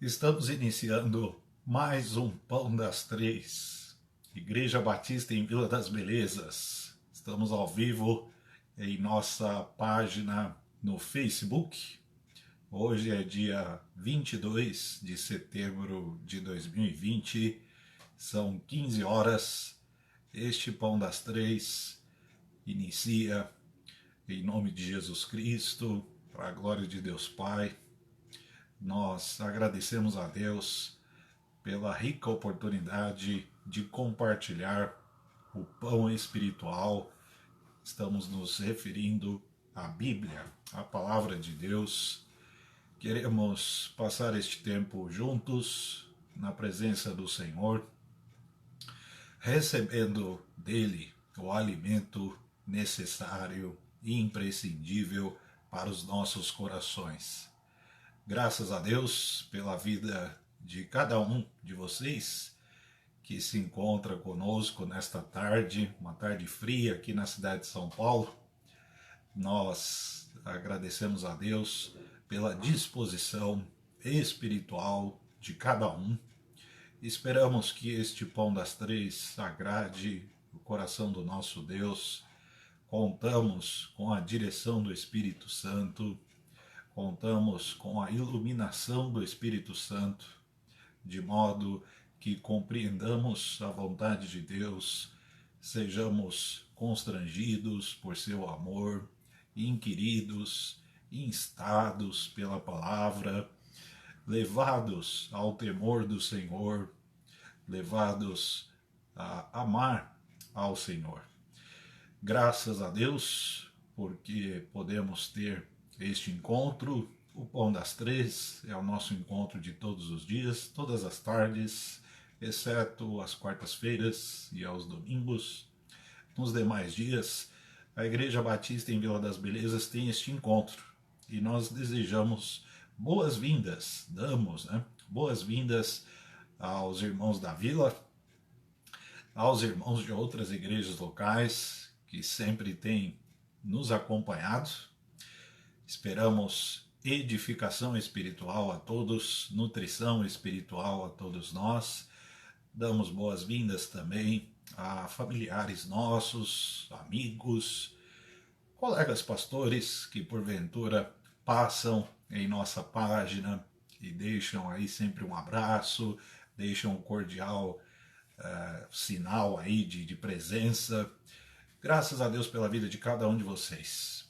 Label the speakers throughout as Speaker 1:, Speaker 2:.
Speaker 1: Estamos iniciando mais um Pão das Três, Igreja Batista em Vila das Belezas. Estamos ao vivo em nossa página no Facebook. Hoje é dia 22 de setembro de 2020, são 15 horas. Este Pão das Três inicia em nome de Jesus Cristo, para a glória de Deus Pai. Nós agradecemos a Deus pela rica oportunidade de compartilhar o pão espiritual. Estamos nos referindo à Bíblia, à Palavra de Deus. Queremos passar este tempo juntos, na presença do Senhor, recebendo dele o alimento necessário e imprescindível para os nossos corações. Graças a Deus pela vida de cada um de vocês que se encontra conosco nesta tarde, uma tarde fria aqui na cidade de São Paulo. Nós agradecemos a Deus pela disposição espiritual de cada um. Esperamos que este Pão das Três agrade o coração do nosso Deus. Contamos com a direção do Espírito Santo. Contamos com a iluminação do Espírito Santo, de modo que compreendamos a vontade de Deus, sejamos constrangidos por seu amor, inquiridos, instados pela palavra, levados ao temor do Senhor, levados a amar ao Senhor. Graças a Deus, porque podemos ter este encontro. O Pão das Três é o nosso encontro de todos os dias, todas as tardes, exceto as quartas-feiras e aos domingos. Nos demais dias, a Igreja Batista em Vila das Belezas tem este encontro e nós desejamos boas-vindas, damos boas-vindas aos irmãos da Vila, aos irmãos de outras igrejas locais que sempre têm nos acompanhado. Esperamos edificação espiritual a todos, nutrição espiritual a todos nós. Damos boas-vindas também a familiares nossos, amigos, colegas pastores que porventura passam em nossa página e deixam aí sempre um abraço, deixam um cordial sinal aí de presença. Graças a Deus pela vida de cada um de vocês.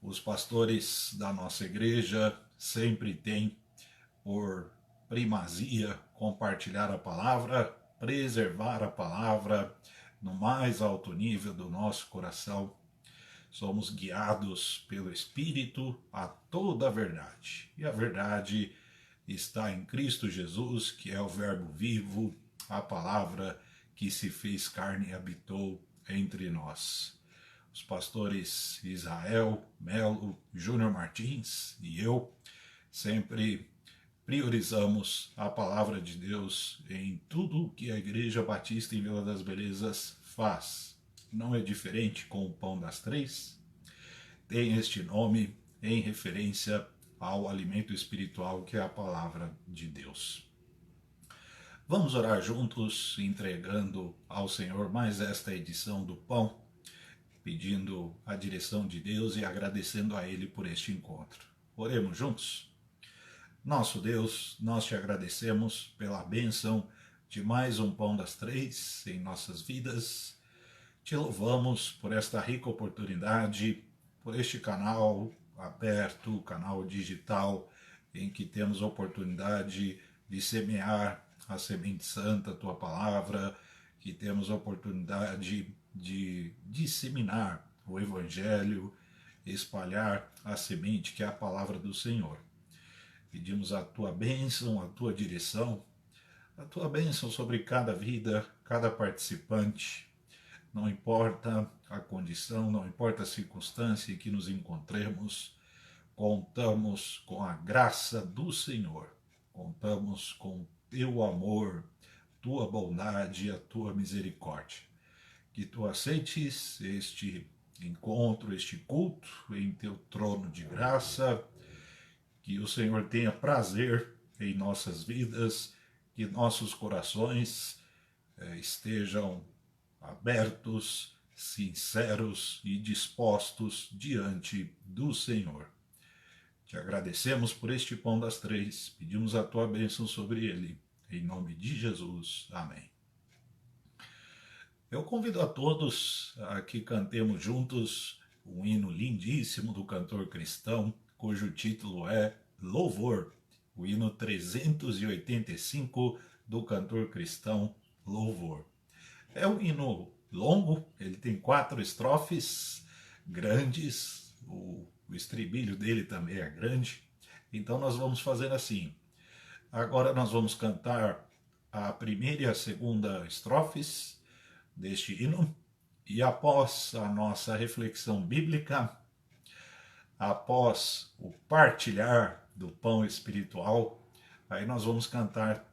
Speaker 1: Os pastores da nossa igreja sempre têm por primazia compartilhar a palavra, preservar a palavra no mais alto nível do nosso coração. Somos guiados pelo Espírito a toda a verdade. E a verdade está em Cristo Jesus, que é o Verbo vivo, a palavra que se fez carne e habitou entre nós. Os pastores Israel, Melo, Júnior Martins e eu sempre priorizamos a palavra de Deus em tudo o que a Igreja Batista em Vila das Belezas faz. Não é diferente com o Pão das Três. Tem este nome em referência ao alimento espiritual que é a palavra de Deus. Vamos orar juntos, entregando ao Senhor mais esta edição do Pão, pedindo a direção de Deus e agradecendo a Ele por este encontro. Oremos juntos? Nosso Deus, nós te agradecemos pela bênção de mais um Pão das Três em nossas vidas. Te louvamos por esta rica oportunidade, por este canal aberto, canal digital, em que temos a oportunidade de semear a semente santa, a tua palavra, que temos a oportunidade de disseminar o Evangelho, espalhar a semente que é a palavra do Senhor. Pedimos a tua bênção, a tua direção, a tua bênção sobre cada vida, cada participante. Não importa a condição, não importa a circunstância em que nos encontremos, contamos com a graça do Senhor, contamos com teu amor, tua bondade e a tua misericórdia. Que tu aceites este encontro, este culto em teu trono de graça, que o Senhor tenha prazer em nossas vidas, que nossos corações estejam abertos, sinceros e dispostos diante do Senhor. Te agradecemos por este pão das três, pedimos a tua bênção sobre ele, em nome de Jesus. Amém. Eu convido a todos a que cantemos juntos um hino lindíssimo do cantor cristão, cujo título é Louvor, o hino 385 do cantor cristão Louvor. É um hino longo, ele tem 4 estrofes grandes, o estribilho dele também é grande, então nós vamos fazer assim. Agora nós vamos cantar a primeira e a segunda estrofes deste hino, e após a nossa reflexão bíblica, após o partilhar do pão espiritual, aí nós vamos cantar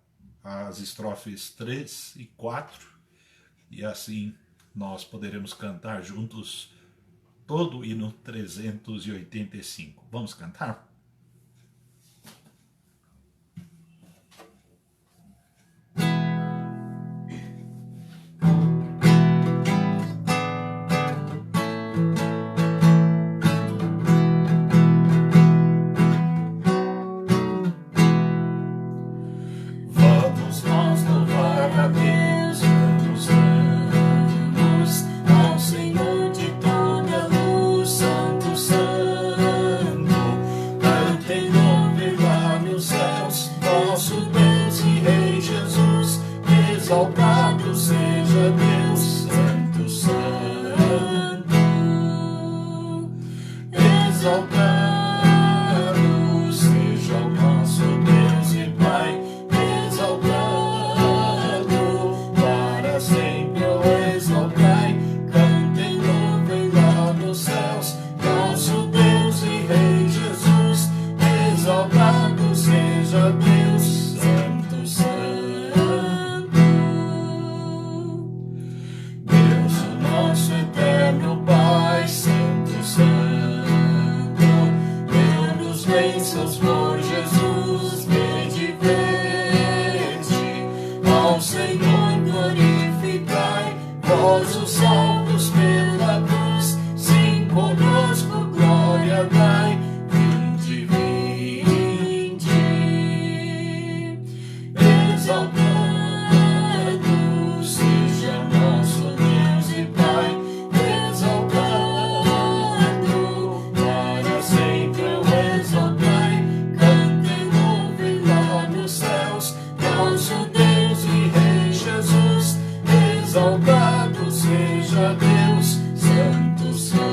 Speaker 1: as estrofes 3 e 4, e assim nós poderemos cantar juntos todo o hino 385. Vamos cantar?
Speaker 2: Exaltado seja Deus, Santo, Santo. Exaltado seja o nosso Deus e Pai. Exaltado para sempre o exaltai. Cantem, louvem lá nos céus, nosso Deus e Rei Jesus. Exaltado seja Deus, Santo, Santo. Eterno Pai, Santo, Santo, deu-nos bênçãos por Jesus, vede, vede, ao Senhor glorificai, vós os salvos pela cruz, sim, conosco glória dai, vinde, vinde, exaltado seja nosso Deus e Pai. Exaltado seja Deus, Santo, Santo.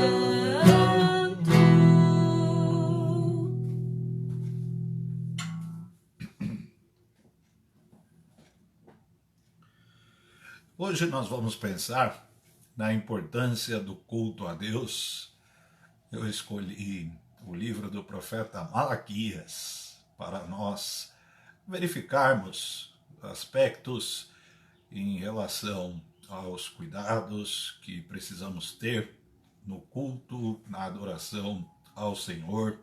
Speaker 1: Hoje nós vamos pensar na importância do culto a Deus. Eu escolhi o livro do profeta Malaquias para nós verificarmos aspectos em relação aos cuidados que precisamos ter no culto, na adoração ao Senhor.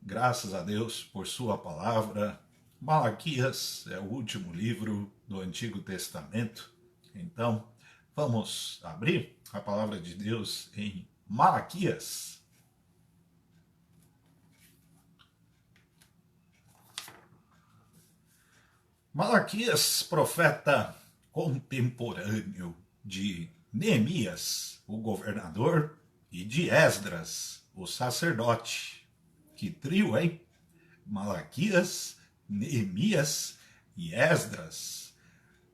Speaker 1: Graças a Deus por sua palavra. Malaquias é o último livro do Antigo Testamento. Então, vamos abrir a palavra de Deus em Malaquias. Malaquias, profeta contemporâneo de Neemias, o governador, e de Esdras, o sacerdote. Que trio, hein? Malaquias, Neemias e Esdras,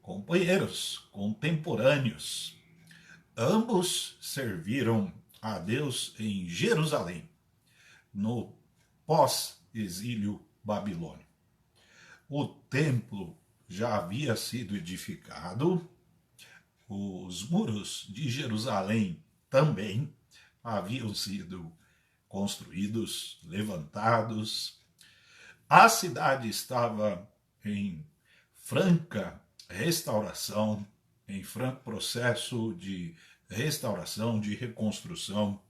Speaker 1: companheiros, contemporâneos. Ambos serviram a Deus em Jerusalém, no pós-exílio babilônico. O templo já havia sido edificado, os muros de Jerusalém também haviam sido construídos, levantados. A cidade estava em franca restauração, em franco processo de restauração, de reconstrução.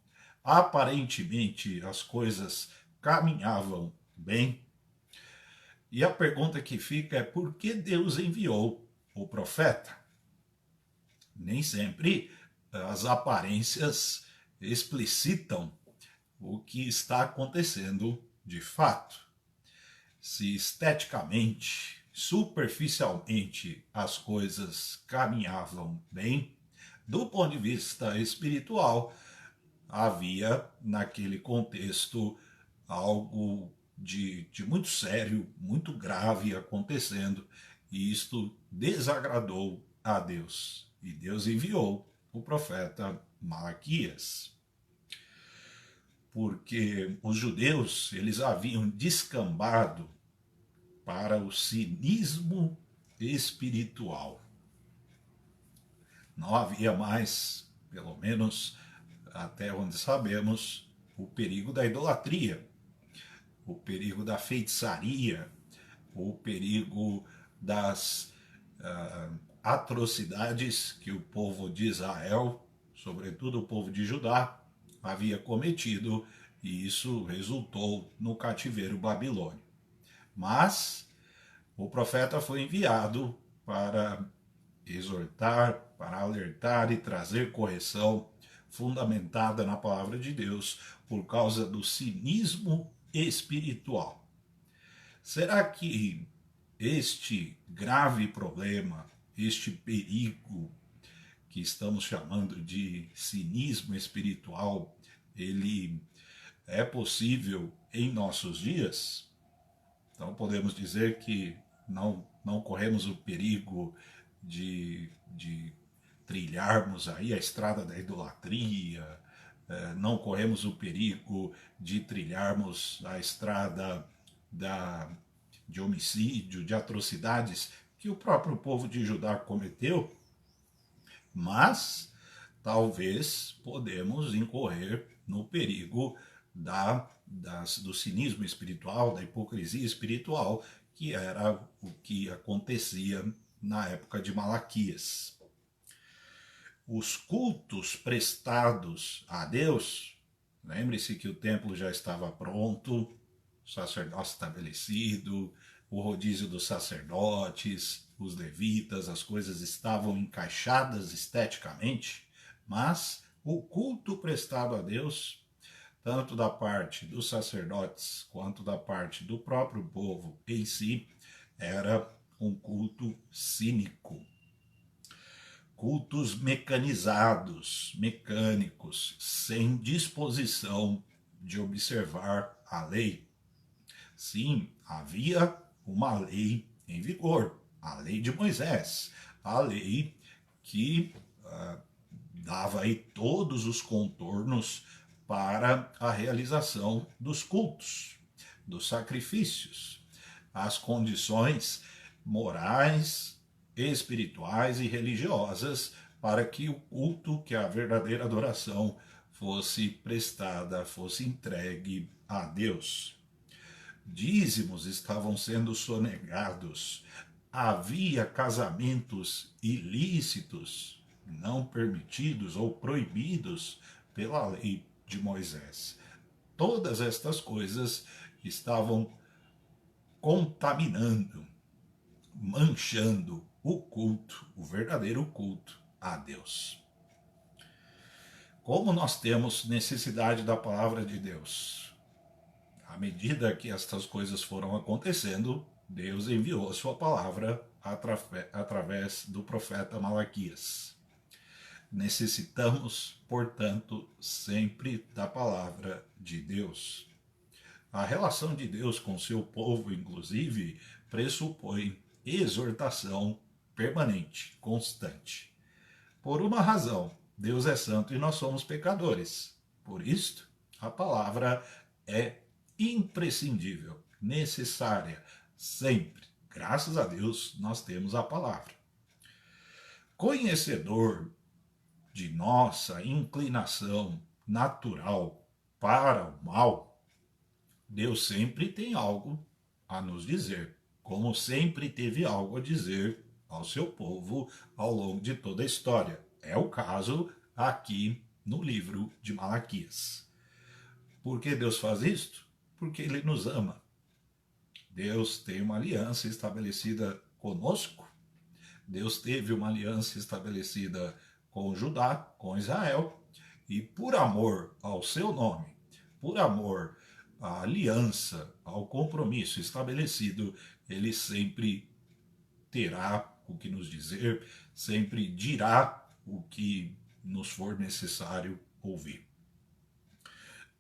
Speaker 1: Aparentemente as coisas caminhavam bem. E a pergunta que fica é por que Deus enviou o profeta? Nem sempre as aparências explicitam o que está acontecendo de fato. Se esteticamente, superficialmente, as coisas caminhavam bem, do ponto de vista espiritual, havia naquele contexto algo de muito sério, muito grave acontecendo, e isto desagradou a Deus. E Deus enviou o profeta Malaquias, porque os judeus eles haviam descambado para o cinismo espiritual. Não havia mais, pelo menos até onde sabemos, o perigo da idolatria, o perigo da feitiçaria, o perigo das atrocidades que o povo de Israel, sobretudo o povo de Judá, havia cometido, e isso resultou no cativeiro babilônio. Mas o profeta foi enviado para exortar, para alertar e trazer correção fundamentada na palavra de Deus por causa do cinismo espiritual. Será que este grave problema, este perigo que estamos chamando de cinismo espiritual, ele é possível em nossos dias? Então podemos dizer que não corremos o perigo de trilharmos aí a estrada da idolatria, não corremos o perigo de trilharmos a estrada de homicídio, de atrocidades que o próprio povo de Judá cometeu, mas talvez podemos incorrer no perigo do cinismo espiritual, da hipocrisia espiritual, que era o que acontecia na época de Malaquias. Os cultos prestados a Deus, lembre-se que o templo já estava pronto, o sacerdócio estabelecido, o rodízio dos sacerdotes, os levitas, as coisas estavam encaixadas esteticamente, mas o culto prestado a Deus, tanto da parte dos sacerdotes quanto da parte do próprio povo em si, era um culto cínico. Cultos mecanizados, mecânicos, sem disposição de observar a lei. Sim, havia uma lei em vigor, a lei de Moisés, a lei que dava aí todos os contornos para a realização dos cultos, dos sacrifícios, as condições morais, espirituais e religiosas para que o culto, que a verdadeira adoração, fosse prestada, fosse entregue a Deus. Dízimos estavam sendo sonegados, havia casamentos ilícitos, não permitidos ou proibidos pela lei de Moisés. Todas estas coisas estavam contaminando, manchando o culto, o verdadeiro culto a Deus. Como nós temos necessidade da palavra de Deus? À medida que estas coisas foram acontecendo, Deus enviou a sua palavra através do profeta Malaquias. Necessitamos, portanto, sempre da palavra de Deus. A relação de Deus com seu povo, inclusive, pressupõe exortação permanente, constante. Por uma razão, Deus é santo e nós somos pecadores. Por isto, a palavra é imprescindível, necessária, sempre. Graças a Deus, nós temos a palavra. Conhecedor de nossa inclinação natural para o mal, Deus sempre tem algo a nos dizer, como sempre teve algo a dizer ao seu povo ao longo de toda a história. É o caso aqui no livro de Malaquias. Por que Deus faz isto? Porque Ele nos ama. Deus tem uma aliança estabelecida conosco. Deus teve uma aliança estabelecida com Judá, com Israel, e por amor ao seu nome, por amor à aliança, ao compromisso estabelecido, ele sempre terá o que nos dizer, sempre dirá o que nos for necessário ouvir.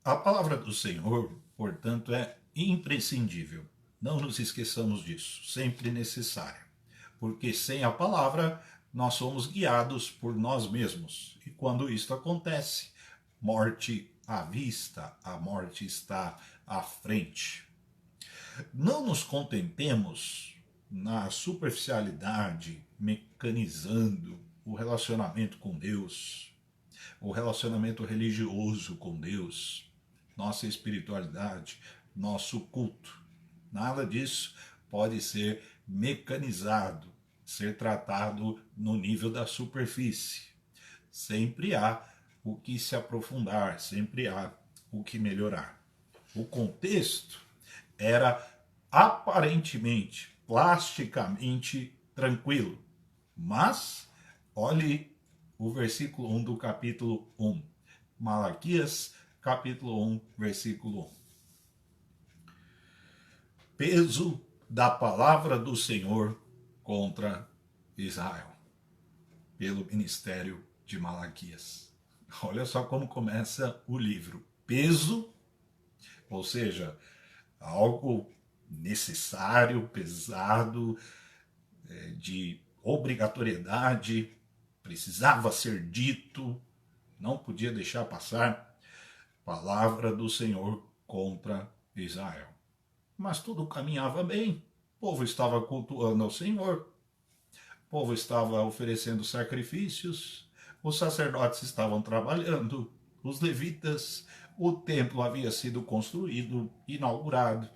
Speaker 1: A palavra do Senhor, portanto, é imprescindível. Não nos esqueçamos disso, sempre necessária. Porque sem a palavra, nós somos guiados por nós mesmos. E quando isto acontece, morte à vista, a morte está à frente. Não nos contentemos na superficialidade, mecanizando o relacionamento com Deus, o relacionamento religioso com Deus, nossa espiritualidade, nosso culto. Nada disso pode ser mecanizado, ser tratado no nível da superfície. Sempre há o que se aprofundar, sempre há o que melhorar. O contexto era aparentemente, plasticamente tranquilo, mas olhe o versículo 1 do capítulo 1. Malaquias, capítulo 1, versículo 1. Peso da palavra do Senhor contra Israel, pelo ministério de Malaquias. Olha só como começa o livro. Peso, ou seja, algo necessário, pesado, de obrigatoriedade, precisava ser dito, não podia deixar passar. Palavra do Senhor contra Israel. Mas tudo caminhava bem, o povo estava cultuando ao Senhor, o povo estava oferecendo sacrifícios, os sacerdotes estavam trabalhando, os levitas, o templo havia sido construído, inaugurado,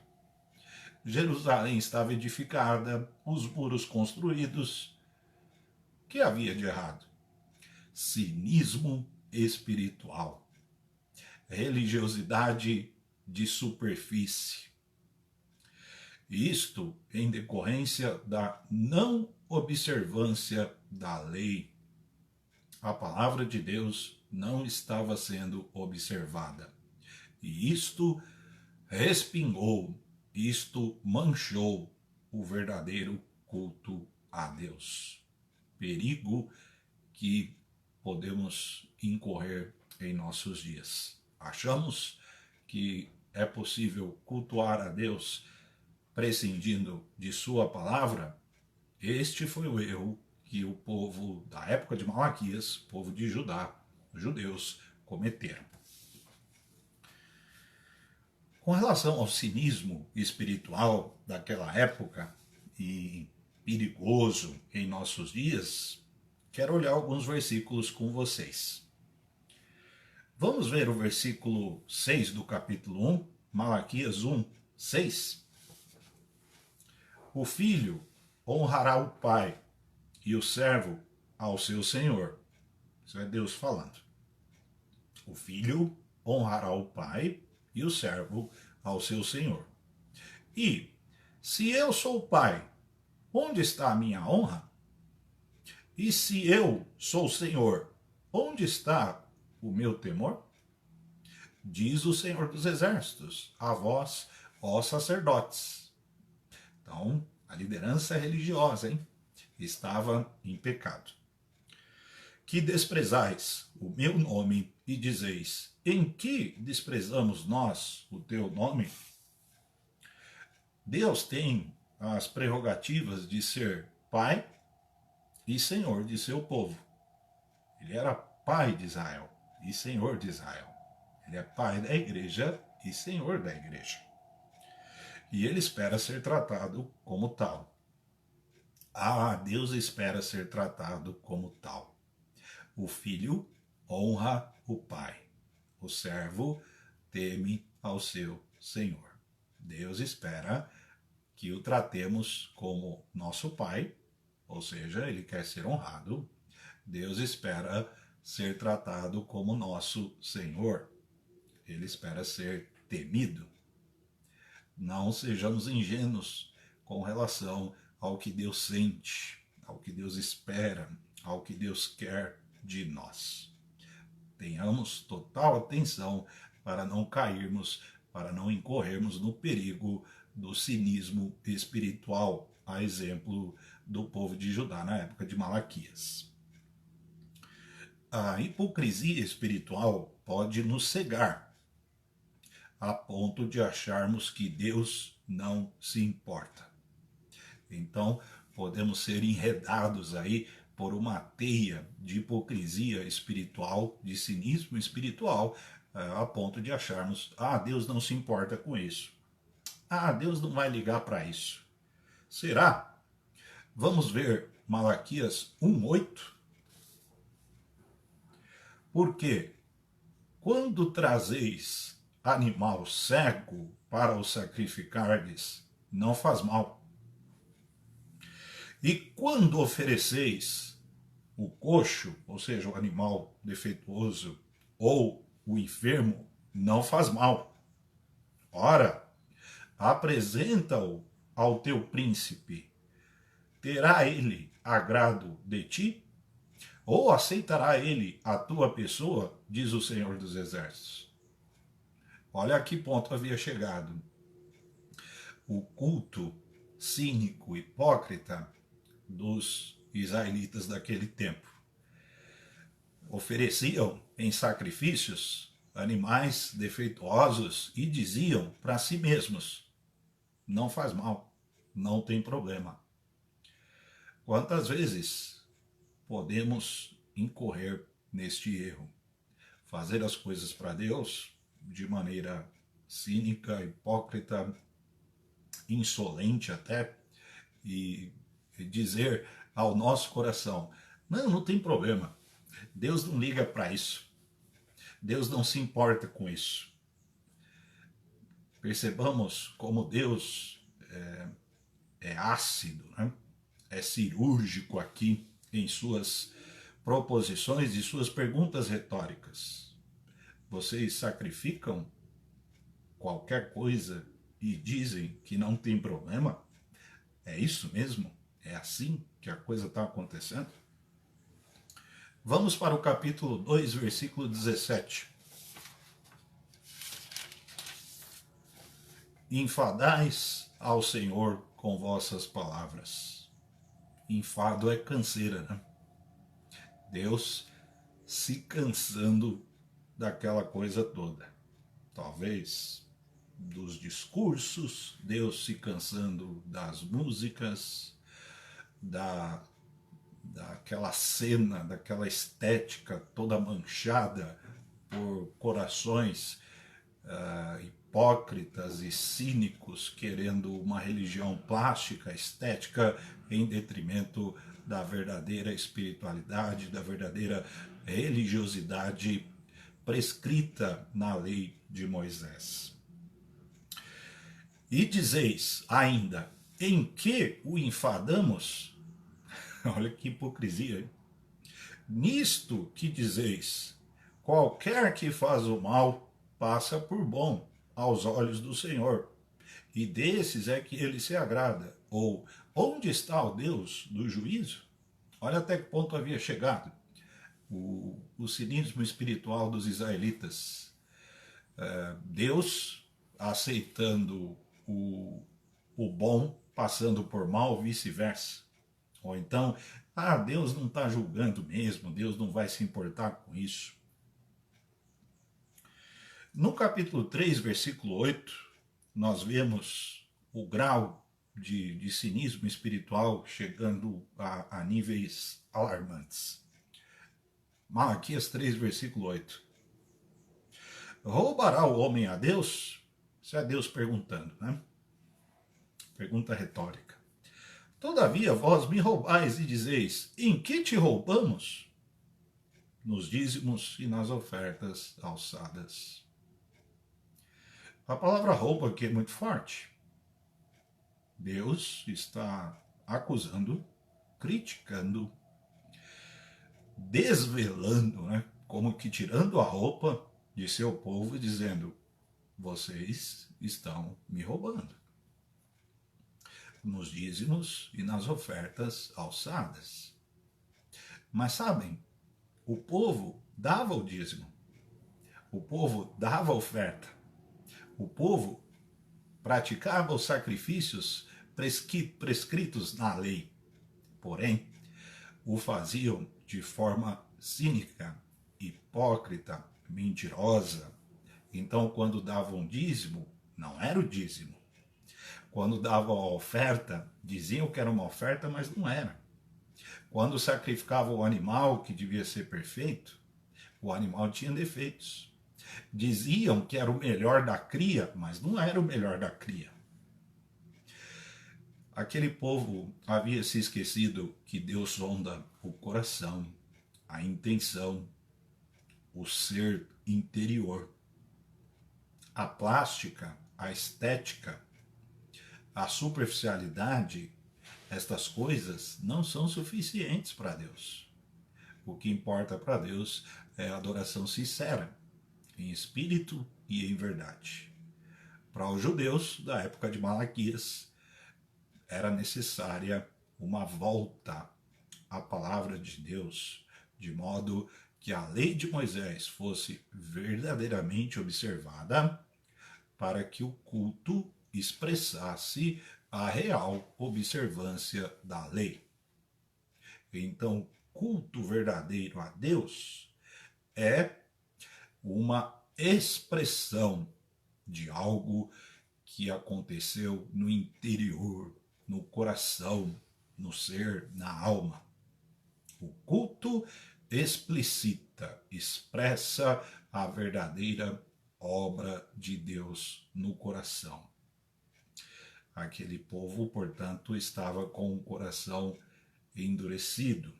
Speaker 1: Jerusalém estava edificada, os muros construídos. O que havia de errado? Cinismo espiritual, religiosidade de superfície. Isto em decorrência da não observância da lei. A palavra de Deus não estava sendo observada. E isto respingou, isto manchou o verdadeiro culto a Deus. Perigo que podemos incorrer em nossos dias. Achamos que é possível cultuar a Deus prescindindo de sua palavra. Este foi o erro que o povo da época de Malaquias, o povo de Judá, os judeus, cometeram. Com relação ao cinismo espiritual daquela época, e perigoso em nossos dias, quero olhar alguns versículos com vocês. Vamos ver o versículo 6 do capítulo 1, Malaquias 1, 6. O filho honrará o pai e o servo ao seu senhor. Isso é Deus falando. O filho honrará o pai e o servo ao seu senhor. E, se eu sou o pai, onde está a minha honra? E se eu sou o Senhor, onde está o meu temor? Diz o Senhor dos Exércitos, a vós, ó sacerdotes. Então, a liderança religiosa, estava em pecado. Que desprezais o meu nome e dizeis, em que desprezamos nós o teu nome? Deus tem as prerrogativas de ser pai e senhor de seu povo. Ele era pai de Israel e senhor de Israel. Ele é pai da igreja e senhor da igreja. E ele espera ser tratado como tal. Deus espera ser tratado como tal. O filho honra o pai. O servo teme ao seu senhor. Deus espera que o tratemos como nosso pai, ou seja, ele quer ser honrado. Deus espera ser tratado como nosso senhor. Ele espera ser temido. Não sejamos ingênuos com relação ao que Deus sente, ao que Deus espera, ao que Deus quer de nós. Tenhamos total atenção para não cairmos, para não incorrermos no perigo do cinismo espiritual, a exemplo do povo de Judá na época de Malaquias. A hipocrisia espiritual pode nos cegar, a ponto de acharmos que Deus não se importa. Então, podemos ser enredados aí por uma teia de hipocrisia espiritual, de cinismo espiritual, a ponto de acharmos, Deus não se importa com isso. Deus não vai ligar para isso. Será? Vamos ver Malaquias 1:8. Porque quando trazeis animal cego para o sacrificardes, não faz mal. E quando ofereceis o coxo, ou seja, o animal defeituoso, ou o enfermo, não faz mal. Ora, apresenta-o ao teu príncipe. Terá ele agrado de ti? Ou aceitará ele a tua pessoa, diz o Senhor dos Exércitos. Olha a que ponto havia chegado. O culto cínico, hipócrita dos israelitas daquele tempo. Ofereciam em sacrifícios animais defeituosos e diziam para si mesmos, não faz mal, não tem problema. Quantas vezes podemos incorrer neste erro? Fazer as coisas para Deus de maneira cínica, hipócrita, insolente até, e dizer ao nosso coração, não tem problema, Deus não liga para isso, Deus não se importa com isso. Percebamos como Deus é ácido, né? É cirúrgico aqui em suas proposições e suas perguntas retóricas. Vocês sacrificam qualquer coisa e dizem que não tem problema? É isso mesmo? É assim que a coisa está acontecendo? Vamos para o capítulo 2, versículo 17. Enfadais ao Senhor com vossas palavras. Enfado é canseira, né? Deus se cansando daquela coisa toda. Talvez dos discursos, Deus se cansando das músicas, daquela cena, daquela estética toda manchada por corações hipócritas e cínicos querendo uma religião plástica, estética, em detrimento da verdadeira espiritualidade, da verdadeira religiosidade prescrita na lei de Moisés. E dizeis ainda, em que o enfadamos? Olha que hipocrisia, hein? Nisto que dizeis, qualquer que faz o mal passa por bom aos olhos do Senhor, e desses é que ele se agrada. Ou, onde está o Deus do juízo? Olha até que ponto havia chegado o cinismo espiritual dos israelitas. Deus aceitando o bom, passando por mal, vice-versa. Ou então, Deus não está julgando mesmo, Deus não vai se importar com isso. No capítulo 3, versículo 8, nós vemos o grau de cinismo espiritual chegando a níveis alarmantes. Malaquias 3, versículo 8. Roubará o homem a Deus? Isso é Deus perguntando, né? Pergunta retórica. Todavia vós me roubais e dizeis, em que te roubamos? Nos dízimos e nas ofertas alçadas. A palavra roubo aqui é muito forte. Deus está acusando, criticando, desvelando, né? Como que tirando a roupa de seu povo e dizendo, vocês estão me roubando nos dízimos e nas ofertas alçadas. Mas sabem, o povo dava o dízimo, o povo dava a oferta, o povo praticava os sacrifícios prescritos na lei, porém, o faziam de forma cínica, hipócrita, mentirosa. Então, quando davam dízimo, não era o dízimo. Quando davam a oferta, diziam que era uma oferta, mas não era. Quando sacrificavam o animal, que devia ser perfeito, o animal tinha defeitos. Diziam que era o melhor da cria, mas não era o melhor da cria. Aquele povo havia se esquecido que Deus sonda o coração, a intenção, o ser interior. A plástica, a estética, a superficialidade, estas coisas não são suficientes para Deus. O que importa para Deus é a adoração sincera, em espírito e em verdade. Para os judeus da época de Malaquias, era necessária uma volta à palavra de Deus, de modo que a lei de Moisés fosse verdadeiramente observada, para que o culto expressasse a real observância da lei. Então, culto verdadeiro a Deus é uma expressão de algo que aconteceu no interior, no coração, no ser, na alma. O culto explicita, expressa a verdadeira obra de Deus no coração. Aquele povo, portanto, estava com o coração endurecido,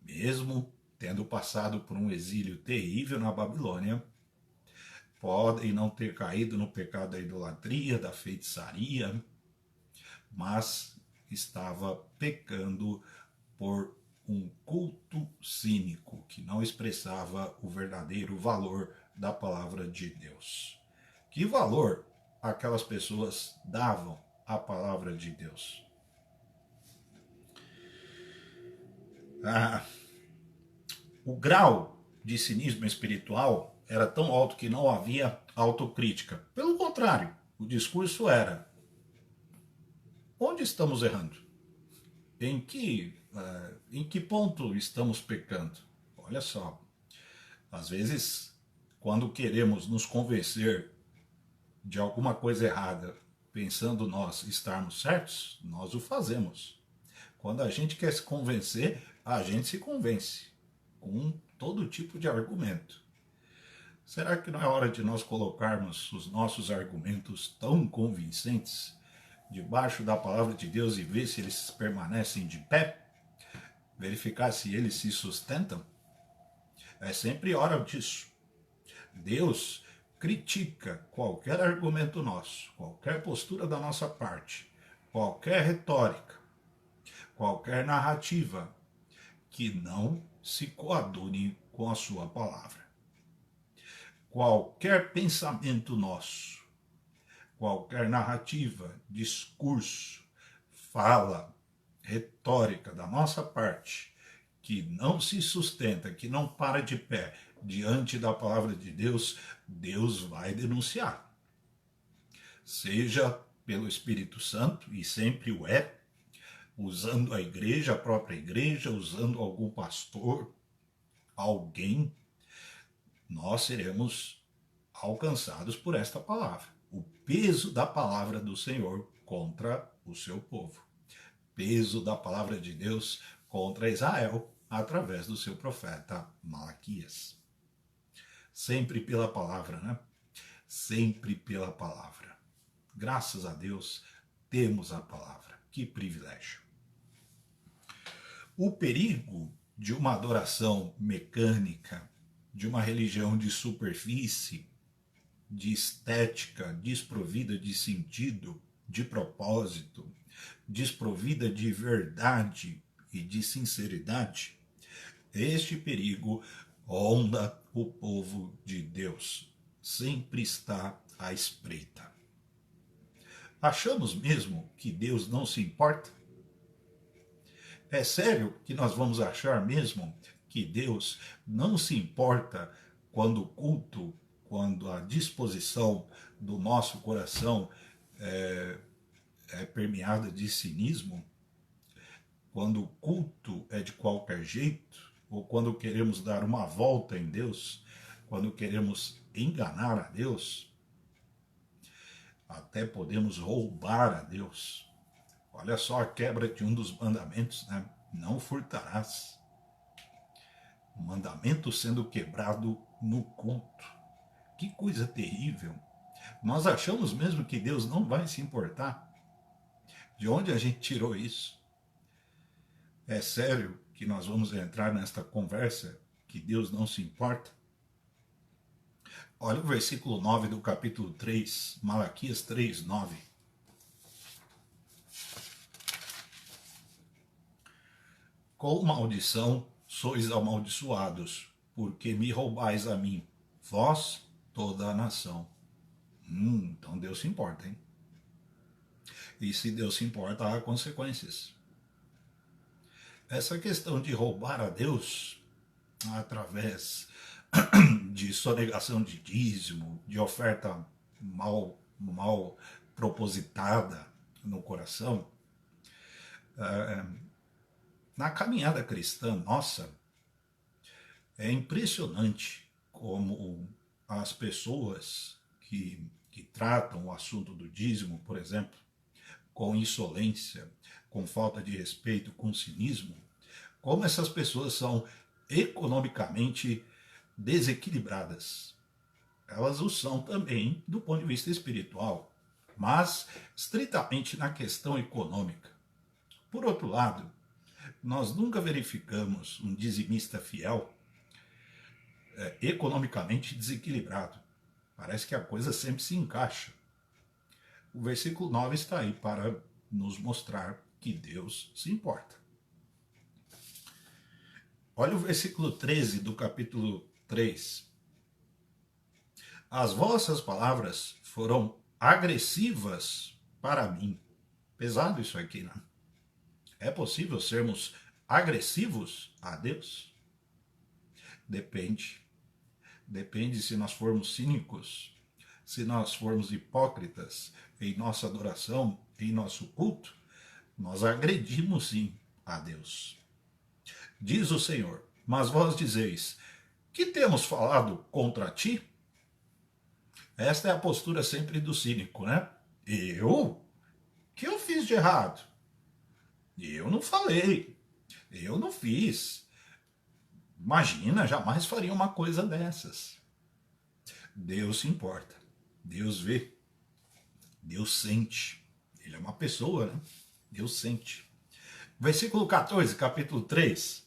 Speaker 1: mesmo tendo passado por um exílio terrível na Babilônia. Podem não ter caído no pecado da idolatria, da feitiçaria, mas estava pecando por um culto cínico que não expressava o verdadeiro valor da palavra de Deus. Que valor aquelas pessoas davam à palavra de Deus? O grau de cinismo espiritual era tão alto que não havia autocrítica. Pelo contrário, o discurso era: onde estamos errando? Em que ponto estamos pecando? Olha só, às vezes, quando queremos nos convencer de alguma coisa errada, pensando nós estarmos certos, nós o fazemos. Quando a gente quer se convencer, a gente se convence com todo tipo de argumento. Será que não é hora de nós colocarmos os nossos argumentos tão convincentes debaixo da palavra de Deus e ver se eles permanecem de pé? Verificar se eles se sustentam? É sempre hora disso. Deus critica qualquer argumento nosso, qualquer postura da nossa parte, qualquer retórica, qualquer narrativa que não se coadune com a sua palavra. Qualquer pensamento nosso, qualquer narrativa, discurso, fala, retórica da nossa parte, que não se sustenta, que não para de pé diante da palavra de Deus, Deus vai denunciar. Seja pelo Espírito Santo, e sempre o é, usando a igreja, a própria igreja, usando algum pastor, alguém, nós seremos alcançados por esta palavra. O peso da palavra do Senhor contra o seu povo. Peso da palavra de Deus contra Israel através do seu profeta Malaquias. Sempre pela palavra, né? Sempre pela palavra. Graças a Deus temos a palavra. Que privilégio. O perigo de uma adoração mecânica, de uma religião de superfície, de estética, desprovida de sentido, de propósito, desprovida de verdade e de sinceridade, este perigo ronda o povo de Deus. Sempre está à espreita. Achamos mesmo que Deus não se importa? É sério que nós vamos achar mesmo que Deus não se importa quando o culto, quando a disposição do nosso coração é permeada de cinismo? Quando o culto é de qualquer jeito? Ou quando queremos dar uma volta em Deus? Quando queremos enganar a Deus? Até podemos roubar a Deus. Olha só a quebra de um dos mandamentos, né? Não furtarás. O mandamento sendo quebrado no culto. Que coisa terrível. Nós achamos mesmo que Deus não vai se importar? De onde a gente tirou isso? É sério que nós vamos entrar nesta conversa que Deus não se importa? Olha o versículo 9 do capítulo 3, Malaquias 3, 9. Com maldição sois amaldiçoados, porque me roubais a mim, vós, toda a nação. Então Deus se importa, hein? E se Deus se importa, há consequências. Essa questão de roubar a Deus através de sonegação de dízimo, de oferta mal propositada no coração, na caminhada cristã nossa, é impressionante como as pessoas que tratam o assunto do dízimo, por exemplo, com insolência, com falta de respeito, com cinismo, como essas pessoas são economicamente desequilibradas. Elas o são também do ponto de vista espiritual, mas estritamente na questão econômica. Por outro lado, nós nunca verificamos um dizimista fiel economicamente desequilibrado. Parece que a coisa sempre se encaixa. O versículo 9 está aí para nos mostrar que Deus se importa. Olha o versículo 13 do capítulo 3. As vossas palavras foram agressivas para mim. Pesado isso aqui, né? É possível sermos agressivos a Deus? Depende. Depende se nós formos cínicos, se nós formos hipócritas em nossa adoração, em nosso culto, nós agredimos sim a Deus. Diz o Senhor, mas vós dizeis, que temos falado contra ti? Esta é a postura sempre do cínico, né? Eu? Que eu fiz de errado? Eu não falei. Eu não fiz. Imagina, jamais faria uma coisa dessas. Deus se importa. Deus vê. Deus sente. Ele é uma pessoa, né? Deus sente. Versículo 14, capítulo 3.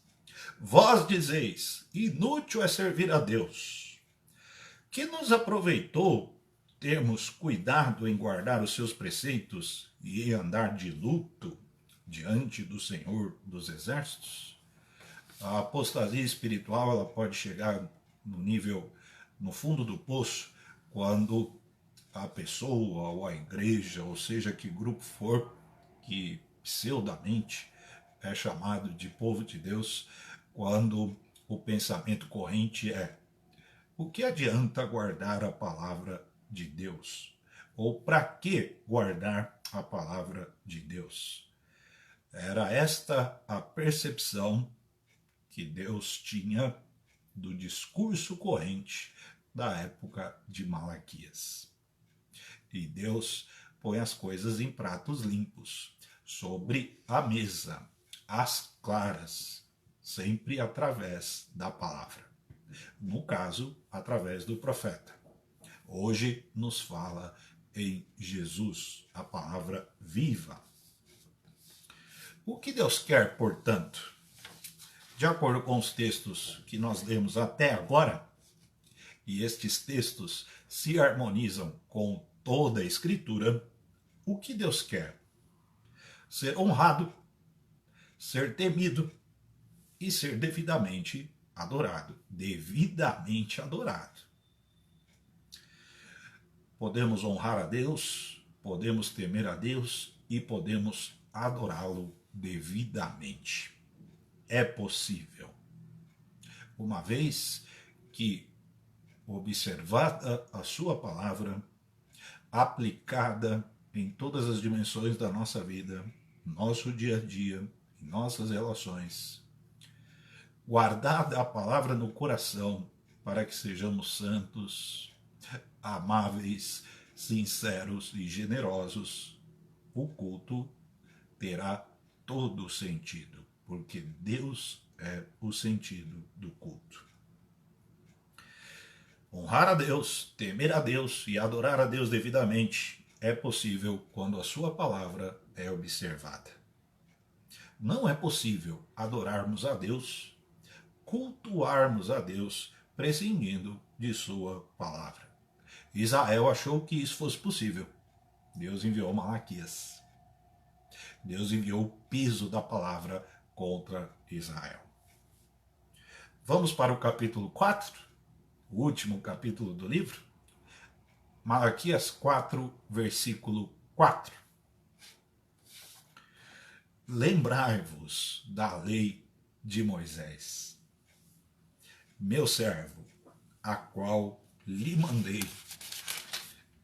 Speaker 1: Vós dizeis, inútil é servir a Deus. Que nos aproveitou termos cuidado em guardar os seus preceitos e em andar de luto diante do Senhor dos Exércitos? A apostasia espiritual ela pode chegar no nível, no fundo do poço, quando a pessoa ou a igreja, ou seja que grupo for, que pseudamente é chamado de povo de Deus, quando o pensamento corrente é: o que adianta guardar a palavra de Deus? Ou para que guardar a palavra de Deus? Era esta a percepção que Deus tinha do discurso corrente da época de Malaquias. E Deus põe as coisas em pratos limpos, sobre a mesa, às claras, sempre através da palavra. No caso, através do profeta. Hoje nos fala em Jesus, a palavra viva. O que Deus quer, portanto? De acordo com os textos que nós lemos até agora, e estes textos se harmonizam com toda a Escritura, o que Deus quer? Ser honrado, ser temido e ser devidamente adorado. Devidamente adorado. podemos honrar a Deus, podemos temer a Deus e podemos adorá-lo devidamente. É possível. Uma vez que observada a sua palavra, aplicada em todas as dimensões da nossa vida, nosso dia a dia, em nossas relações, guardada a palavra no coração para que sejamos santos, amáveis, sinceros e generosos, o culto terá todo o sentido, porque Deus é o sentido do culto. Honrar a Deus, temer a Deus e adorar a Deus devidamente é possível quando a sua palavra é observada. Não é possível adorarmos a Deus, cultuarmos a Deus, prescindindo de sua palavra. Israel achou que isso fosse possível. Deus enviou Malaquias. Deus enviou o peso da palavra contra Israel. Vamos para o capítulo 4, o último capítulo do livro. Malaquias 4, versículo 4. Lembrai-vos da lei de Moisés, meu servo, a qual lhe mandei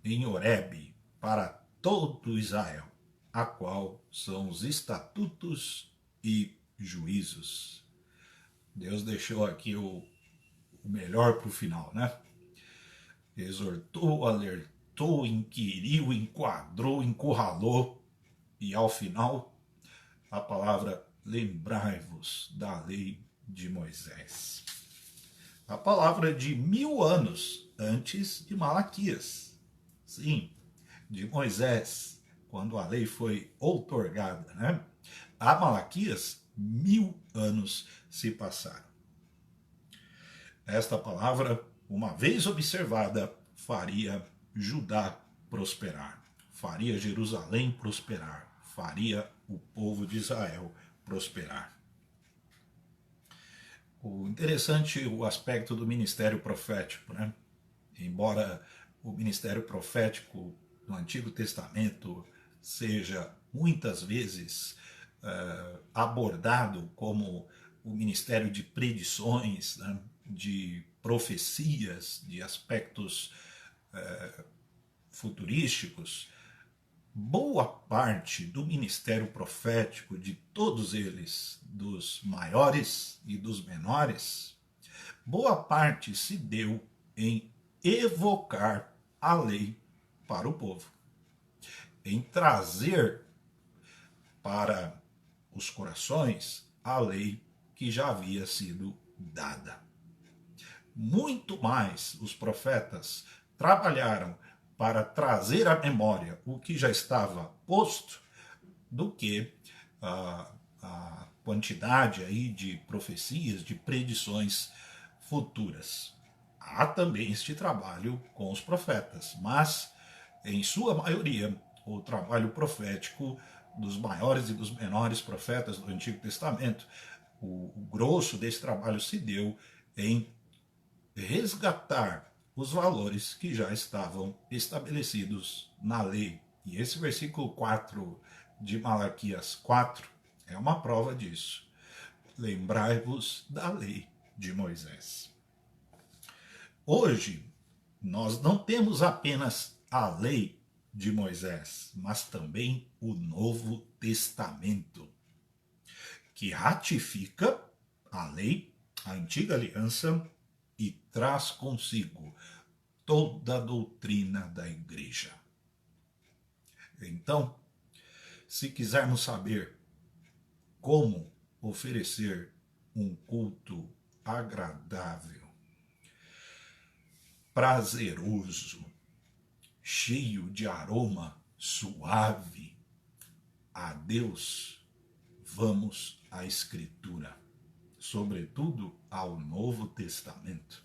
Speaker 1: em Horebe para todo Israel, a qual são os estatutos e juízos. Deus deixou aqui o melhor para o final, né? Exortou, alertou, inquiriu, enquadrou, encurralou e ao final a palavra lembrai-vos da lei de Moisés. A palavra de 1000 anos antes de Malaquias. Sim, de Moisés, quando a lei foi outorgada, né? A Malaquias, 1000 anos se passaram. Esta palavra, uma vez observada, faria Judá prosperar, faria Jerusalém prosperar, faria o povo de Israel prosperar. O interessante o aspecto do ministério profético, né? Embora o ministério profético no Antigo Testamento seja muitas vezes abordado como o ministério de predições, né? De profecias, de aspectos futurísticos, boa parte do ministério profético, de todos eles, dos maiores e dos menores, boa parte se deu em evocar a lei para o povo, em trazer para os corações a lei que já havia sido dada. Muito mais os profetas trabalharam para trazer à memória o que já estava posto do que a quantidade aí de profecias, de predições futuras. Há também este trabalho com os profetas, mas em sua maioria o trabalho profético dos maiores e dos menores profetas do Antigo Testamento, o grosso desse trabalho se deu em resgatar os valores que já estavam estabelecidos na lei. E esse versículo 4 de Malaquias 4 é uma prova disso. Lembrai-vos da lei de Moisés. Hoje, nós não temos apenas a lei de Moisés, mas também o Novo Testamento, que ratifica a lei, a antiga aliança, e traz consigo toda a doutrina da igreja. Então, se quisermos saber como oferecer um culto agradável, prazeroso, cheio de aroma suave a Deus, vamos à Escritura, sobretudo ao Novo Testamento,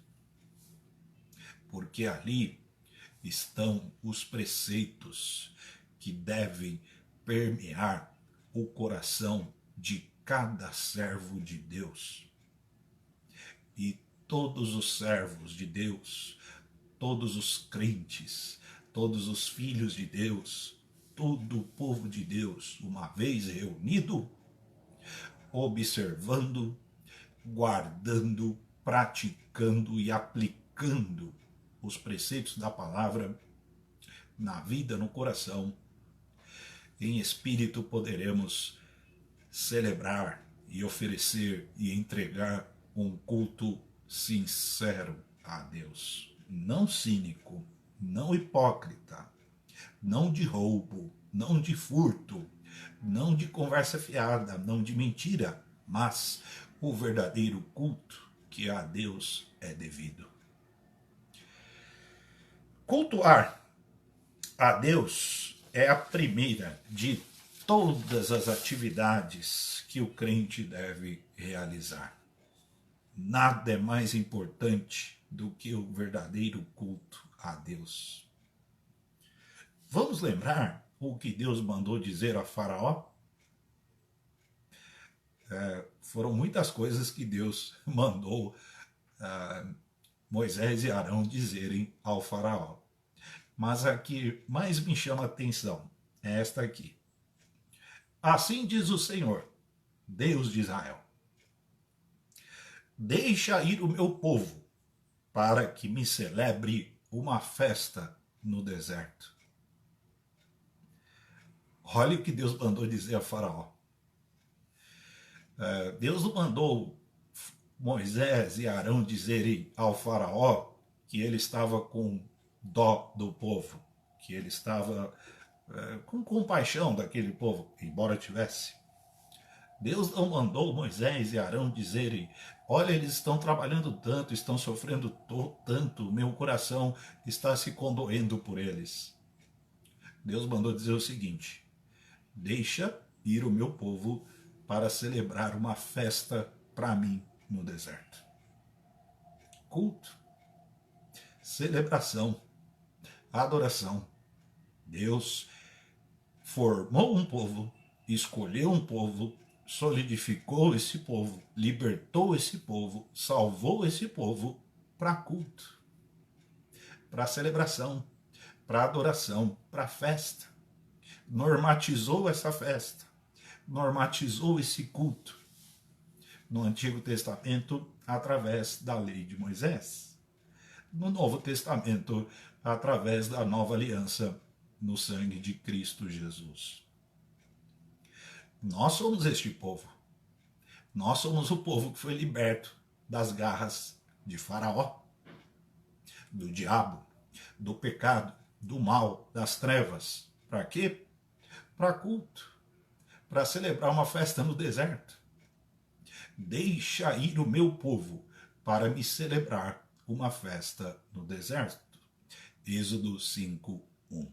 Speaker 1: porque ali estão os preceitos que devem permear o coração de cada servo de Deus. E todos os servos de Deus, todos os crentes, todos os filhos de Deus, todo o povo de Deus, uma vez reunido, observando, guardando, praticando e aplicando os preceitos da palavra na vida, no coração, em espírito poderemos celebrar e oferecer e entregar um culto sincero a Deus, não cínico, não hipócrita, não de roubo, não de furto, não de conversa fiada, não de mentira, mas o verdadeiro culto que a Deus é devido. Cultuar a Deus é a primeira de todas as atividades que o crente deve realizar. Nada é mais importante do que o verdadeiro culto a Deus. Vamos lembrar o que Deus mandou dizer a Faraó? Foram muitas coisas que Deus mandou Moisés e Arão dizerem ao Faraó. Mas a que mais me chama a atenção é esta aqui. Assim diz o Senhor, Deus de Israel: deixa ir o meu povo, para que me celebre uma festa no deserto. Olha o que Deus mandou dizer a Faraó. Deus não mandou Moisés e Arão dizerem ao Faraó que ele estava com dó do povo, que ele estava com compaixão daquele povo, embora tivesse. Deus não mandou Moisés e Arão dizerem: olha, eles estão trabalhando tanto, estão sofrendo tanto, meu coração está se condoendo por eles. Deus mandou dizer o seguinte: deixa ir o meu povo para celebrar uma festa para mim no deserto. Culto, celebração, adoração. Deus formou um povo, escolheu um povo, solidificou esse povo, libertou esse povo, salvou esse povo para culto, para celebração, para adoração, para festa. Normatizou essa festa, normatizou esse culto no Antigo Testamento através da lei de Moisés, no Novo Testamento através da nova aliança no sangue de Cristo Jesus. Nós somos este povo. Nós somos o povo que foi liberto das garras de Faraó, do diabo, do pecado, do mal, das trevas. Para quê? Para culto, para celebrar uma festa no deserto. Deixa ir o meu povo para me celebrar uma festa no deserto. Êxodo 5:1.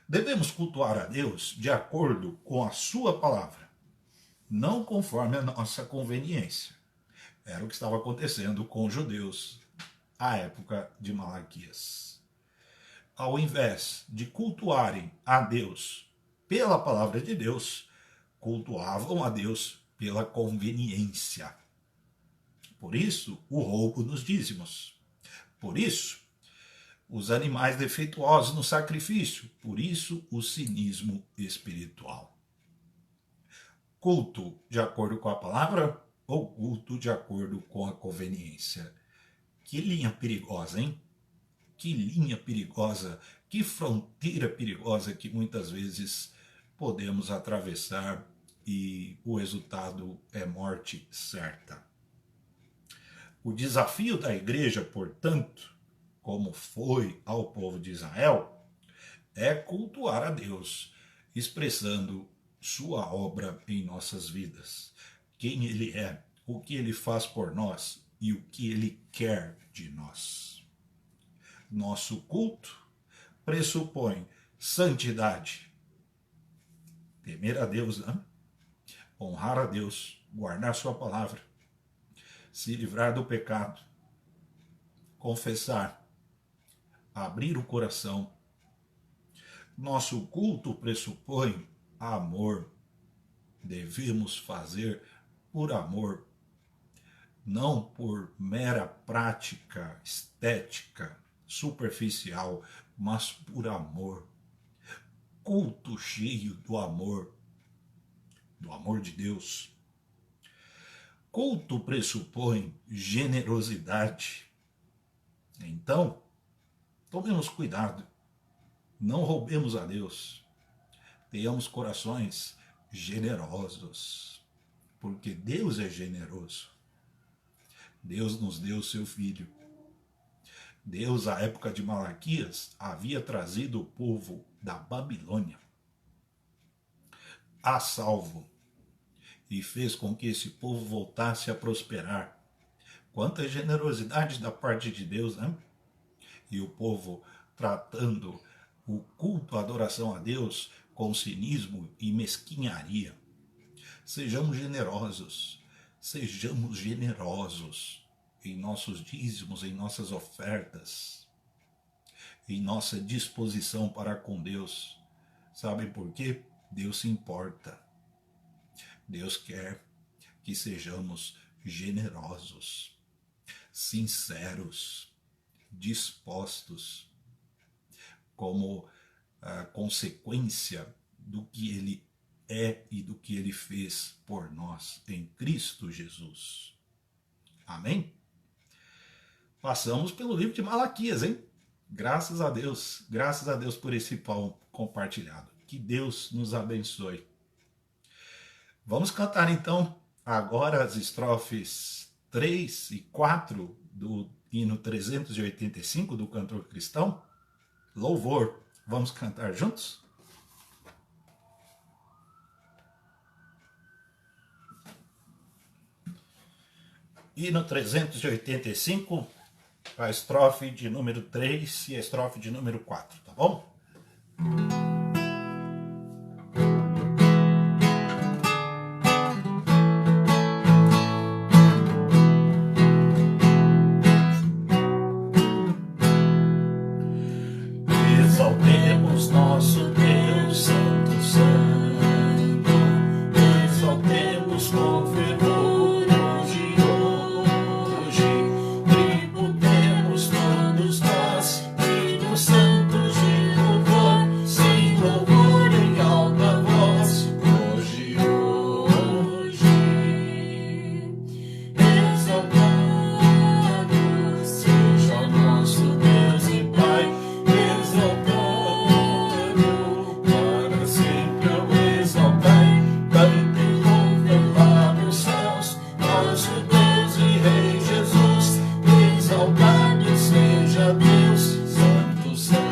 Speaker 1: Devemos cultuar a Deus de acordo com a sua palavra, não conforme a nossa conveniência. Era o que estava acontecendo com os judeus à época de Malaquias. Ao invés de cultuarem a Deus pela palavra de Deus, cultuavam a Deus pela conveniência. Por isso, o roubo nos dízimos. Por isso, os animais defeituosos no sacrifício. Por isso, o cinismo espiritual. Culto de acordo com a palavra ou culto de acordo com a conveniência? Que linha perigosa, hein? Que linha perigosa, que fronteira perigosa que muitas vezes podemos atravessar e o resultado é morte certa. O desafio da igreja, portanto, como foi ao povo de Israel, é cultuar a Deus, expressando sua obra em nossas vidas, quem Ele é, o que Ele faz por nós e o que Ele quer de nós. Nosso culto pressupõe santidade, temer a Deus, né? Honrar a Deus, guardar sua palavra, se livrar do pecado, confessar, abrir o coração. Nosso culto pressupõe amor. Devemos fazer por amor, não por mera prática estética, superficial, mas por amor. Culto cheio do amor de Deus. Culto pressupõe generosidade. Então, tomemos cuidado, não roubemos a Deus, tenhamos corações generosos, porque Deus é generoso. Deus nos deu o seu Filho. Deus, à época de Malaquias, havia trazido o povo da Babilônia a salvo e fez com que esse povo voltasse a prosperar. Quanta generosidade da parte de Deus, né? E o povo tratando o culto, a adoração a Deus com cinismo e mesquinharia. Sejamos generosos em nossos dízimos, em nossas ofertas, em nossa disposição para com Deus. Sabem por quê? Deus se importa. Deus quer que sejamos generosos, sinceros, dispostos, como consequência do que Ele é e do que Ele fez por nós em Cristo Jesus. Amém? Passamos pelo livro de Malaquias, hein? Graças a Deus por esse pão compartilhado. Que Deus nos abençoe. Vamos cantar então agora as estrofes 3 e 4 do hino 385 do cantor cristão, Louvor. Vamos cantar juntos? Hino 385, a estrofe de número 3 e a estrofe de número 4, tá bom?
Speaker 2: Exaltemos nosso Deus, Santo, Santo. Exaltemos com fervor hoje. Tributemos todos nós, hinos santos de louvor. Sim, louvor em alta voz. Hoje. Exaltado seja o nosso Deus e Pai. Para sempre eu exaltai, cantem, louvem lá nos céus, nosso Deus e Rei Jesus. Exaltado seja Deus, Santo, Santo.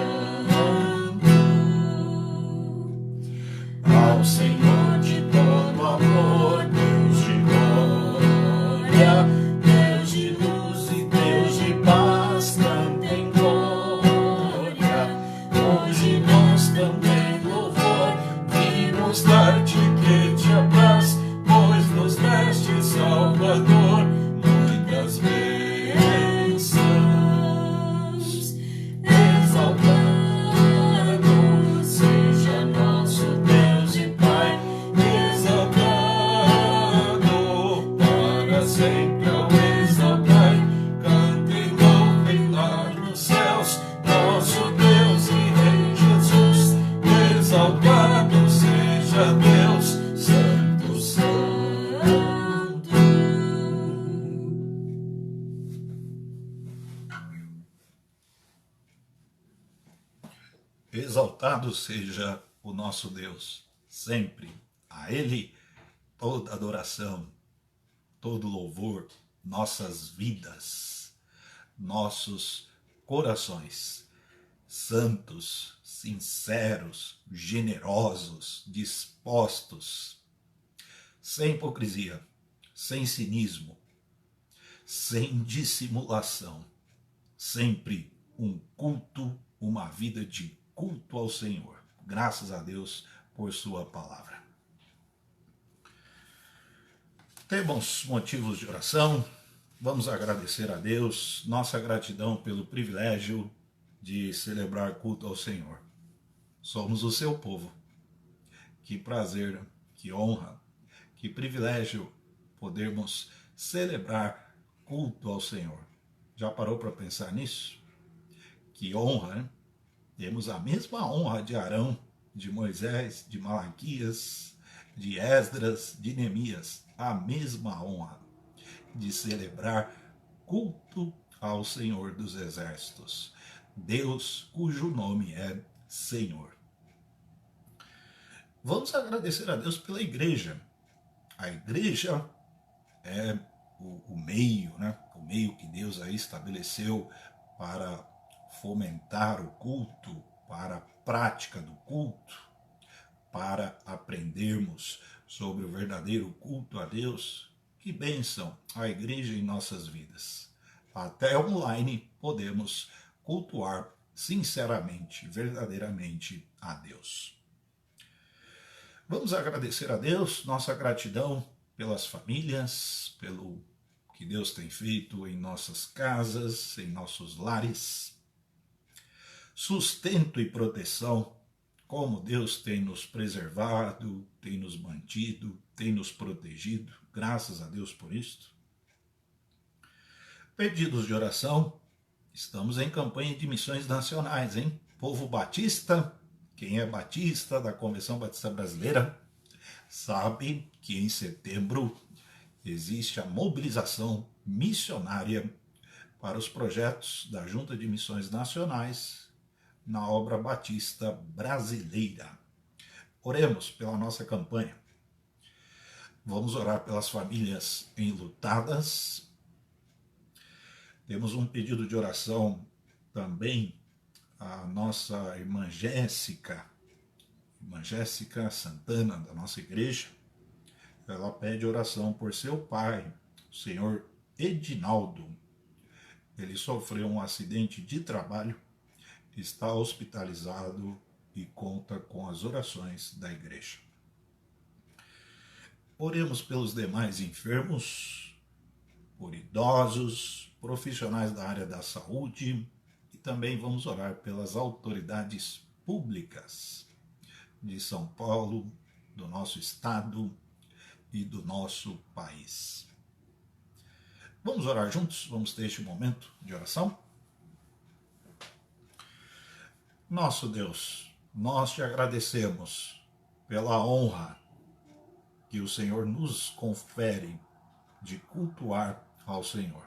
Speaker 2: Ao Senhor de todo amor, Deus de glória, Deus de luz e Deus de paz, cantem glória. Hoje nós também louvor, vimos dar-te que te apraz, pois nos deste Salvador muitas bênçãos. Exaltado seja nosso Deus e Pai, exaltado para sempre ao exaltai, cantem, louvem lá nos céus, nosso Deus e Rei Jesus. Exaltado seja Deus, Santo, Santo.
Speaker 1: Exaltado seja o nosso Deus, sempre. A Ele toda adoração, todo louvor, nossas vidas, nossos corações, santos, sinceros, generosos, dispostos, sem hipocrisia, sem cinismo, sem dissimulação, sempre um culto, uma vida de culto ao Senhor. Graças a Deus por sua palavra. Temos motivos de oração, vamos agradecer a Deus, nossa gratidão pelo privilégio de celebrar culto ao Senhor. Somos o seu povo. Que prazer, que honra, que privilégio podermos celebrar culto ao Senhor. Já parou para pensar nisso? Que honra, né? temos a mesma honra de Arão, de Moisés, de Malaquias, de Esdras, de Neemias, a mesma honra de celebrar culto ao Senhor dos Exércitos, Deus cujo nome é Senhor. Vamos agradecer a Deus pela igreja. A igreja é o meio, né? O meio que Deus aí estabeleceu para fomentar o culto, para a prática do culto, para aprendermos sobre o verdadeiro culto a Deus. Que bênção a igreja em nossas vidas. Até online podemos cultuar sinceramente, verdadeiramente a Deus. Vamos agradecer a Deus, nossa gratidão pelas famílias, pelo que Deus tem feito em nossas casas, em nossos lares. Sustento e proteção, como Deus tem nos preservado, tem nos mantido, tem nos protegido, graças a Deus por isto. Pedidos de oração, estamos em campanha de missões nacionais, hein? Povo Batista, quem é batista da Convenção Batista Brasileira, sabe que em setembro existe a mobilização missionária para os projetos da Junta de Missões Nacionais na obra batista brasileira. Oremos pela nossa campanha. Vamos orar pelas famílias enlutadas. Temos um pedido de oração também a nossa irmã Jéssica Santana, da nossa igreja. Ela pede oração por seu pai, o senhor Edinaldo. Ele sofreu um acidente de trabalho, está hospitalizado e conta com as orações da igreja. Oremos pelos demais enfermos, por idosos, profissionais da área da saúde, e também vamos orar pelas autoridades públicas de São Paulo, do nosso estado e do nosso país. Vamos orar juntos? Vamos ter este momento de oração? Nosso Deus, nós te agradecemos pela honra que o Senhor nos confere de cultuar ao Senhor.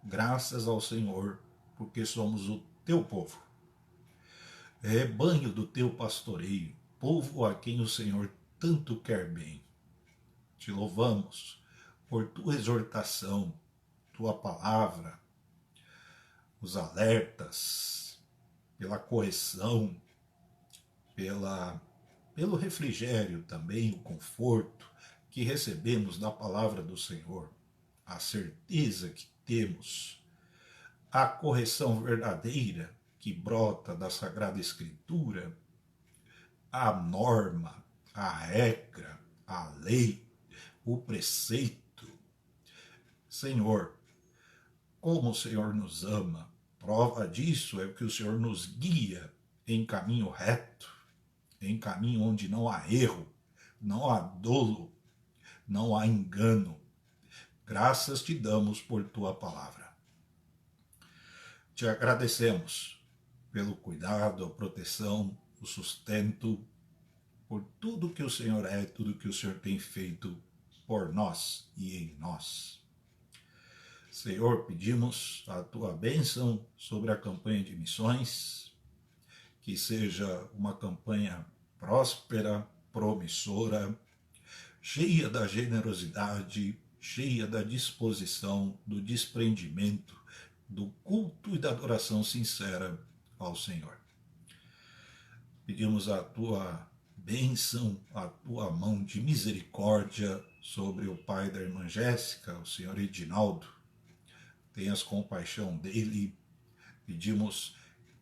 Speaker 1: Graças ao Senhor, porque somos o teu povo, rebanho do teu pastoreio, povo a quem o Senhor tanto quer bem. Te louvamos por tua exortação, tua palavra, os alertas, pela correção, pelo refrigério também, o conforto que recebemos da palavra do Senhor, a certeza que temos, a correção verdadeira que brota da Sagrada Escritura, a norma, a regra, a lei, o preceito. Senhor, como o Senhor nos ama, prova disso é que o Senhor nos guia em caminho reto, em caminho onde não há erro, não há dolo, não há engano. Graças te damos por tua palavra. Te agradecemos pelo cuidado, a proteção, o sustento, por tudo que o Senhor é, tudo que o Senhor tem feito por nós e em nós. Senhor, pedimos a tua bênção sobre a campanha de missões, que seja uma campanha próspera, promissora, cheia da generosidade, cheia da disposição, do desprendimento, do culto e da adoração sincera ao Senhor. Pedimos a tua bênção, a tua mão de misericórdia sobre o pai da irmã Jéssica, o senhor Edinaldo. Tenhas compaixão dele. Pedimos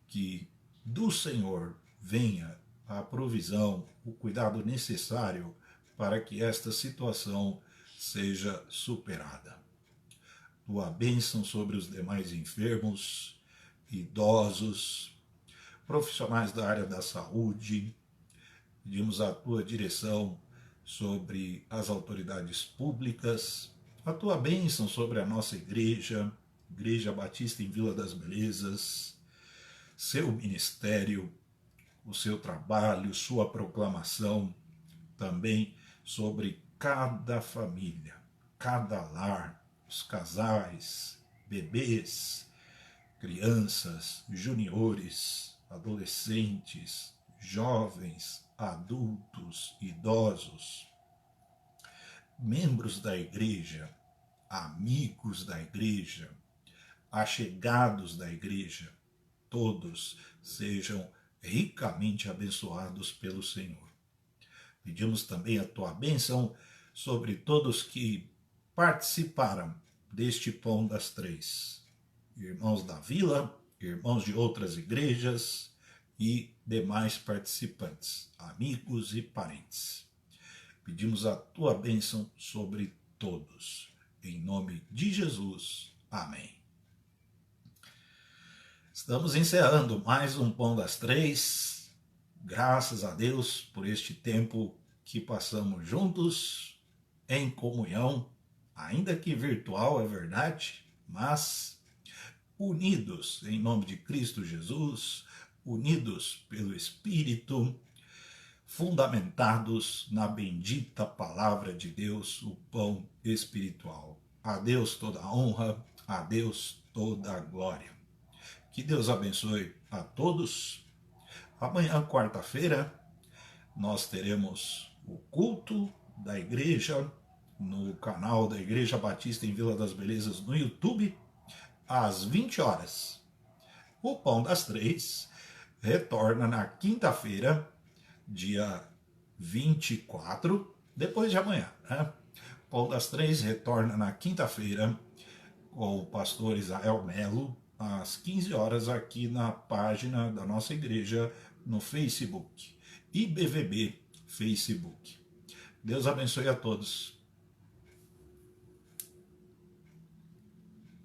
Speaker 1: que do Senhor venha a provisão, o cuidado necessário para que esta situação seja superada. Tua bênção sobre os demais enfermos, idosos, profissionais da área da saúde. Pedimos a tua direção sobre as autoridades públicas, a tua bênção sobre a nossa igreja, Igreja Batista em Vila das Belezas. seu ministério, o seu trabalho, sua proclamação, também sobre cada família, cada lar, os casais, bebês, crianças, juniores, adolescentes, jovens, adultos, idosos, membros da igreja, amigos da igreja, achegados da igreja, todos sejam ricamente abençoados pelo Senhor. Pedimos também a tua bênção sobre todos que participaram deste Pão das Três, irmãos da vila, irmãos de outras igrejas e demais participantes, amigos e parentes. Pedimos a tua bênção sobre todos. Em nome de Jesus. Amém. Estamos encerrando mais um Pão das Três. Graças a Deus por este tempo que passamos juntos, em comunhão, ainda que virtual, é verdade, mas unidos em nome de Cristo Jesus, unidos pelo Espírito, fundamentados na bendita palavra de Deus, o pão espiritual. A Deus toda a honra, a Deus toda a glória. Que Deus abençoe a todos. Amanhã, quarta-feira, nós teremos o culto da igreja no canal da Igreja Batista em Vila das Belezas no YouTube, às 20 horas. O Pão das Três retorna na quinta-feira, dia 24, depois de amanhã, né? O Pão das Três retorna na quinta-feira com o pastor Israel Melo, às 15 horas, aqui na página da nossa igreja no Facebook, IBVB Facebook. Deus abençoe a todos.